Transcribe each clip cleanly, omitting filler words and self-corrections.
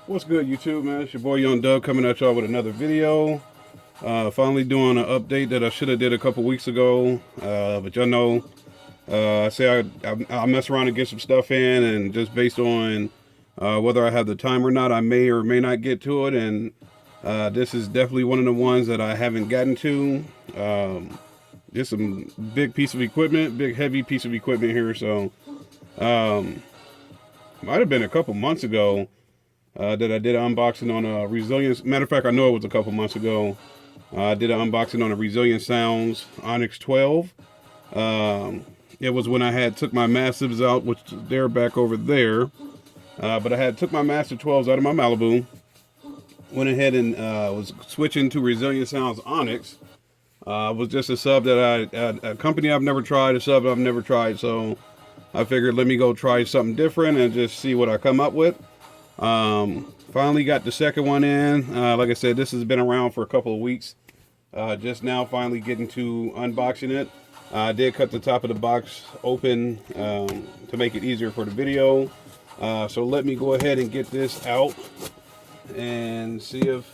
What's good, YouTube, man? It's your boy Young Doug coming at y'all with another video. Finally doing an update that I should have did a couple weeks ago, but y'all know, I say I mess around and get some stuff in, and just based on whether I have the time or not, I may or may not get to it. And this is definitely one of the ones that I haven't gotten to. Just some big piece of equipment, big heavy piece of equipment here. So might have been a couple months ago that I did an unboxing on a Resilient. Matter of fact, I know it was a couple months ago. I did an unboxing on a Resilient Sounds Onyx 12. It was when I had took my massives out, which they're back over there. But I had took my massive 12s out of my Malibu. Went ahead and was switching to Resilient Sounds Onyx. Was just a sub that a company I've never tried, a sub I've never tried. So I figured let me go try something different and just see what I come up with. Finally got the second one in. Like I said, this has been around for a couple of weeks. Just now finally getting to unboxing it. I did cut the top of the box open to make it easier for the video. So let me go ahead and get this out and see if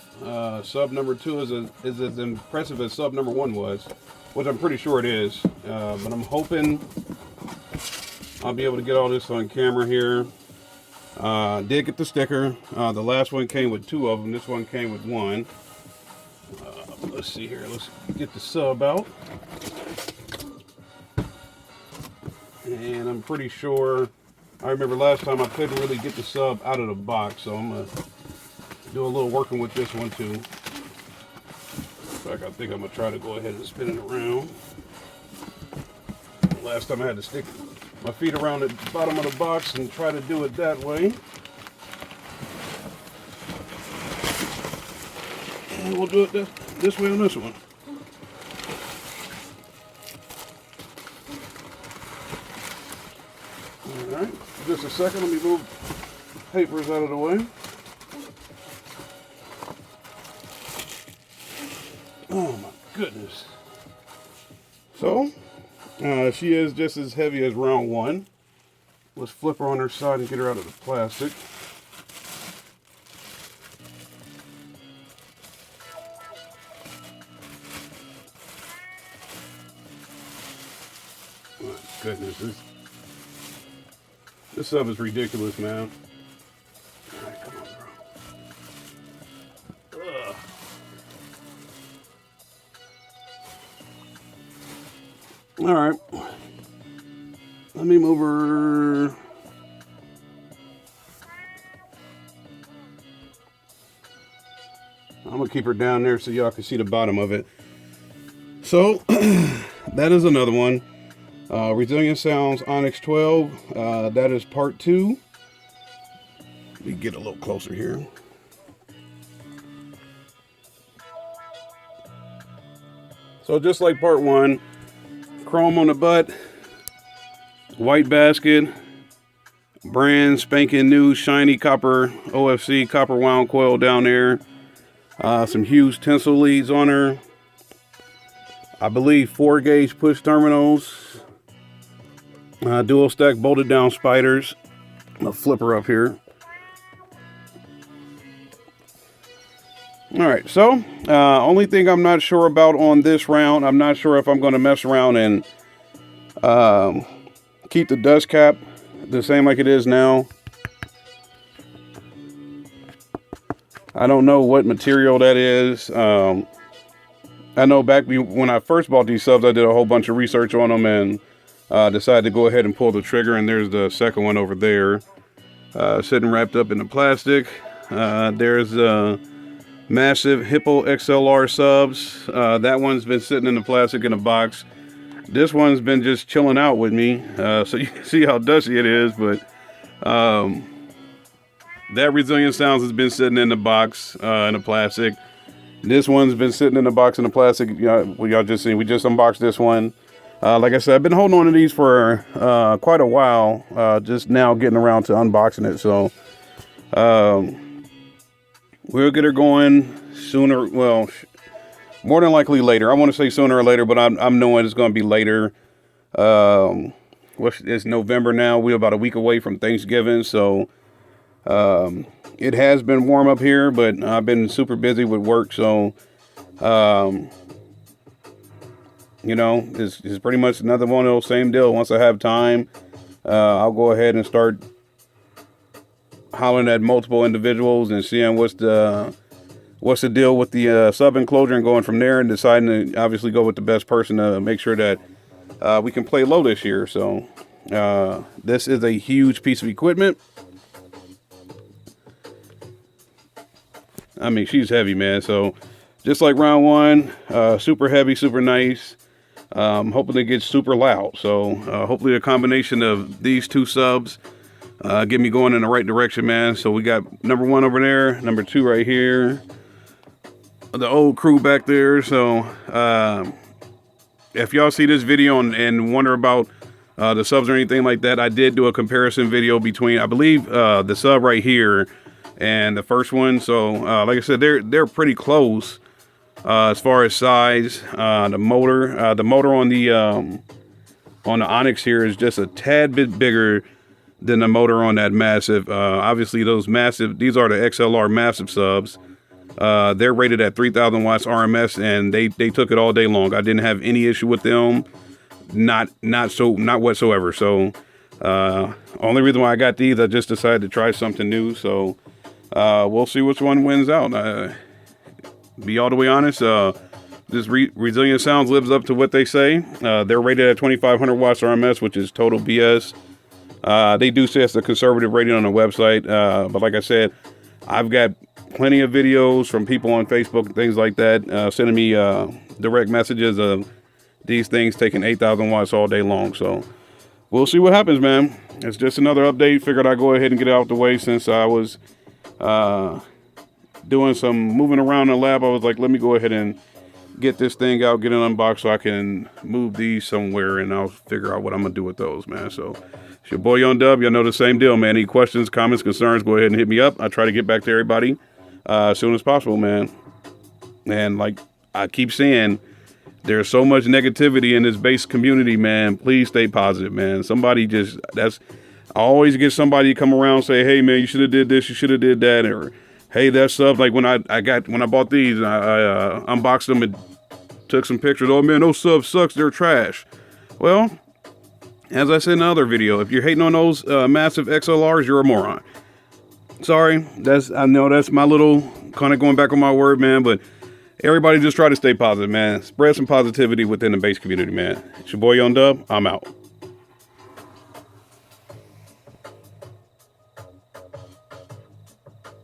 sub number 2 is as impressive as sub number 1 was, which I'm pretty sure it is. But I'm hoping I'll be able to get all this on camera here. Did get the sticker. The last one came with 2 of them. This one came with 1. Let's see here. Let's get the sub out. And I'm pretty sure, I remember last time I couldn't really get the sub out of the box, so I'm going to do a little working with this one too. In fact, I think I'm going to try to go ahead and spin it around. Last time I had to stick my feet around the bottom of the box and try to do it that way. And we'll do it this way on this one. Alright, just a second, let me move papers out of the way. Oh my goodness. So, she is just as heavy as round 1. Let's flip her on her side and get her out of the plastic. My goodness, this sub is ridiculous, man. All right, come on, bro. Ugh. All right, let me move her. I'm gonna keep her down there so y'all can see the bottom of it. So that is another one. Resilient Sounds Onyx 12. That is part 2. Let me get a little closer here. So just like part 1, chrome on the butt, white basket, brand spanking new shiny copper OFC copper wound coil down there. Some huge tensile leads on her. I believe 4-gauge push terminals. Dual stack bolted down spiders. I'll flip her up here. Alright, so only thing I'm not sure about on this round, I'm not sure if I'm going to mess around and keep the dust cap the same like it is now. I don't know what material that is. I know back when I first bought these subs, I did a whole bunch of research on them and decided to go ahead and pull the trigger, and there's the second one over there, sitting wrapped up in the plastic. There's massive Hippo XLR subs. That one's been sitting in the plastic in a box. This one's been just chilling out with me, so you can see how dusty it is, but that Resilient Sounds has been sitting in the box in the plastic. This one's been sitting in the box in the plastic. Y'all just seen, we just unboxed this one. Like I said, I've been holding on to these for quite a while, just now getting around to unboxing it. So we'll get her going sooner. Well, more than likely later. I want to say sooner or later, but I'm knowing it's going to be later. It's November now. We're about a week away from Thanksgiving, so It has been warm up here, but I've been super busy with work, so you know, it's pretty much another one of those same deal. Once I have time, I'll go ahead and start hollering at multiple individuals and seeing what's the deal with the sub enclosure, and going from there and deciding to obviously go with the best person to make sure that we can play low this year. So this is a huge piece of equipment. I mean, she's heavy, man. So just like round one, super heavy, super nice. Hoping it gets super loud. So hopefully a combination of these two subs get me going in the right direction, man. So we got number one over there, number two right here, the old crew back there. So if y'all see this video and wonder about the subs or anything like that, I did do a comparison video between, I believe, the sub right here and the first one. So like I said, they're pretty close as far as size. The motor on the Onyx here is just a tad bit bigger than the motor on that massive. Obviously these are the XLR massive subs. They're rated at 3,000 watts RMS, and they took it all day long. I didn't have any issue with them, not whatsoever. So only reason why I got these, I just decided to try something new. So we'll see which one wins out. Be all the way honest, this Resilient Sounds lives up to what they say. They're rated at 2,500 watts RMS, which is total BS. They do say it's a conservative rating on the website, but like I said, I've got plenty of videos from people on Facebook and things like that sending me direct messages of these things taking 8,000 watts all day long. So we'll see what happens, man. It's just another update. Figured I'd go ahead and get it out the way since I was doing some moving around in the lab. I was like, let me go ahead and get this thing out, get it unboxed so I can move these somewhere, and I'll figure out what I'm gonna do with those, man. So it's your boy Young Dub. Y'all know the same deal, man. Any questions, comments, concerns, go ahead and hit me up. I try to get back to everybody as soon as possible, man. And like I keep saying, there's so much negativity in this bass community, man. Please stay positive, man. I always get somebody to come around and say, hey man, you should have did this, you should have did that, or hey, that sub, like when I bought these, I unboxed them and took some pictures. Oh man, those subs sucks, they're trash. Well, as I said in another video, if you're hating on those massive XLRs, you're a moron. Sorry, I know that's my little kind of going back on my word, man, but everybody just try to stay positive, man. Spread some positivity within the bass community, man. It's your boy Young Dub. I'm out.